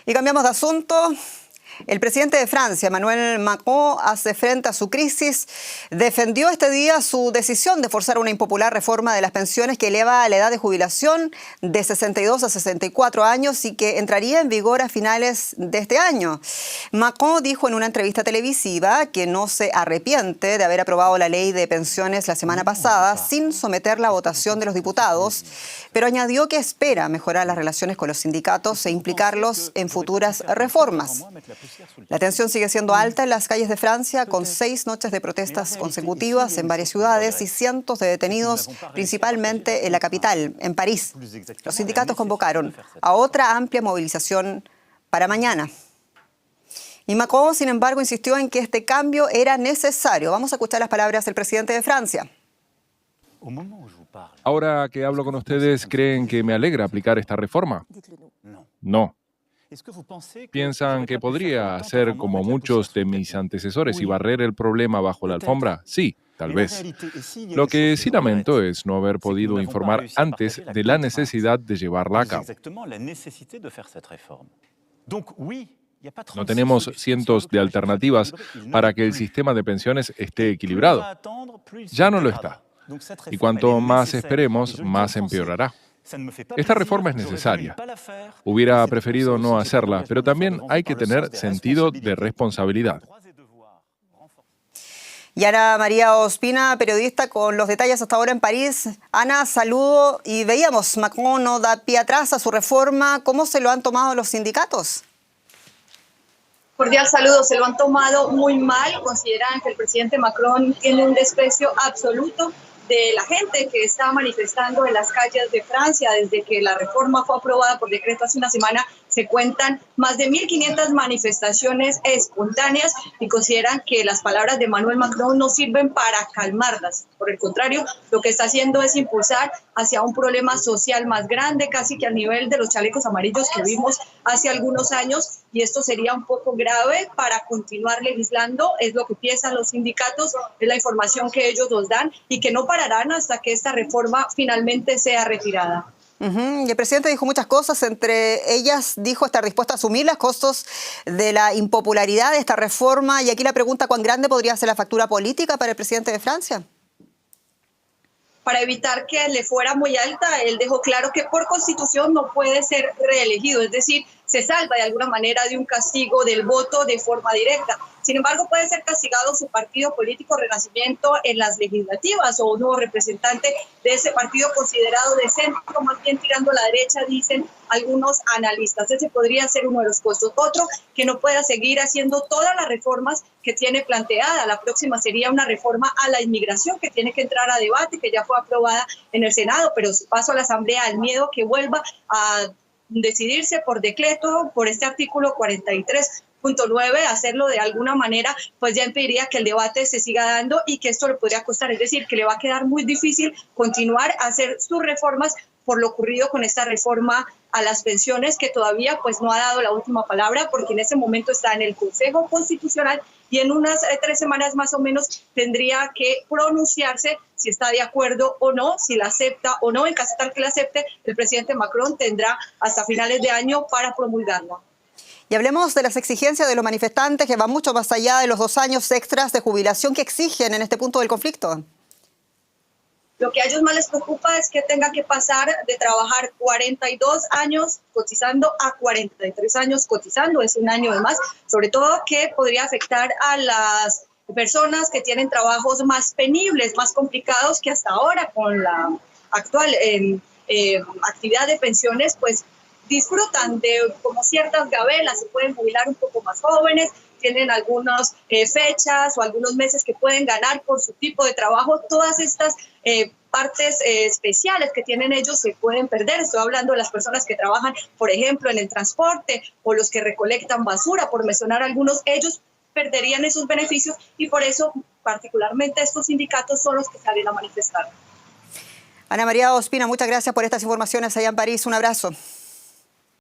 Y cambiamos de asunto. El presidente de Francia, Emmanuel Macron, hace frente a su crisis. Defendió este día su decisión de forzar una impopular reforma de las pensiones que eleva la edad de jubilación de 62 a 64 años y que entraría en vigor a finales de este año. Macron dijo en una entrevista televisiva que no se arrepiente de haber aprobado la ley de pensiones la semana pasada sin someterla a votación de los diputados, pero añadió que espera mejorar las relaciones con los sindicatos e implicarlos en futuras reformas. La tensión sigue siendo alta en las calles de Francia, con 6 noches de protestas consecutivas en varias ciudades y cientos de detenidos, principalmente en la capital, en París. Los sindicatos convocaron a otra amplia movilización para mañana. Y Macron, sin embargo, insistió en que este cambio era necesario. Vamos a escuchar las palabras del presidente de Francia. Ahora que hablo con ustedes, ¿creen que me alegra aplicar esta reforma? No. ¿Piensan que podría hacer como muchos de mis antecesores y barrer el problema bajo la alfombra? Sí, tal vez. Lo que sí lamento es no haber podido informar antes de la necesidad de llevarla a cabo. No tenemos cientos de alternativas para que el sistema de pensiones esté equilibrado. Ya no lo está. Y cuanto más esperemos, más empeorará. Esta reforma es necesaria. Hubiera preferido no hacerla, pero también hay que tener sentido de responsabilidad. Y Ana María Ospina, periodista, con los detalles hasta ahora en París. Ana, saludo. Y veíamos, Macron no da pie atrás a su reforma. ¿Cómo se lo han tomado los sindicatos? Cordial saludo, se lo han tomado muy mal. Consideran que el presidente Macron tiene un desprecio absoluto de la gente que está manifestando en las calles de Francia. Desde que la reforma fue aprobada por decreto hace una semana, se cuentan más de 1.500 manifestaciones espontáneas y consideran que las palabras de Emmanuel Macron no sirven para calmarlas. Por el contrario, lo que está haciendo es impulsar hacia un problema social más grande, casi que al nivel de los chalecos amarillos que vimos hace algunos años, y esto sería un poco grave para continuar legislando. Es lo que piensan los sindicatos, es la información que ellos nos dan y que no pararán hasta que esta reforma finalmente sea retirada. Y el presidente dijo muchas cosas, entre ellas dijo estar dispuesto a asumir los costos de la impopularidad de esta reforma. Y aquí la pregunta: ¿cuán grande podría ser la factura política para el presidente de Francia? Para evitar que le fuera muy alta, él dejó claro que por constitución no puede ser reelegido, es decir, se salva de alguna manera de un castigo del voto de forma directa. Sin embargo, puede ser castigado su partido político Renacimiento en las legislativas, o un nuevo representante de ese partido considerado de centro, más bien tirando a la derecha, dicen algunos analistas. Ese podría ser uno de los costos. Otro, que no pueda seguir haciendo todas las reformas que tiene planteada. La próxima sería una reforma a la inmigración que tiene que entrar a debate, que ya fue aprobada en el Senado, pero su paso a la Asamblea, el miedo que vuelva a decidirse por decreto, por este artículo 43.9, hacerlo de alguna manera, pues ya impediría que el debate se siga dando y que esto le podría costar, es decir, que le va a quedar muy difícil continuar a hacer sus reformas por lo ocurrido con esta reforma a las pensiones, que todavía pues no ha dado la última palabra, porque en ese momento está en el Consejo Constitucional y en unas 3 semanas más o menos tendría que pronunciarse si está de acuerdo o no, si la acepta o no. En caso tal que la acepte, el presidente Macron tendrá hasta finales de año para promulgarla. Y hablemos de las exigencias de los manifestantes, que van mucho más allá de los 2 años extras de jubilación que exigen en este punto del conflicto. Lo que a ellos más les preocupa es que tenga que pasar de trabajar 42 años cotizando a 43 años cotizando, es un año de más, sobre todo que podría afectar a las personas que tienen trabajos más penibles, más complicados, que hasta ahora con la actual actividad de pensiones, pues disfrutan de como ciertas gabelas, se pueden jubilar un poco más jóvenes, tienen algunas fechas o algunos meses que pueden ganar por su tipo de trabajo. Todas estas partes especiales que tienen ellos se pueden perder. Estoy hablando de las personas que trabajan, por ejemplo, en el transporte, o los que recolectan basura, por mencionar algunos. Ellos perderían esos beneficios y por eso particularmente estos sindicatos son los que salen a manifestar. Ana María Ospina, muchas gracias por estas informaciones allá en París. Un abrazo.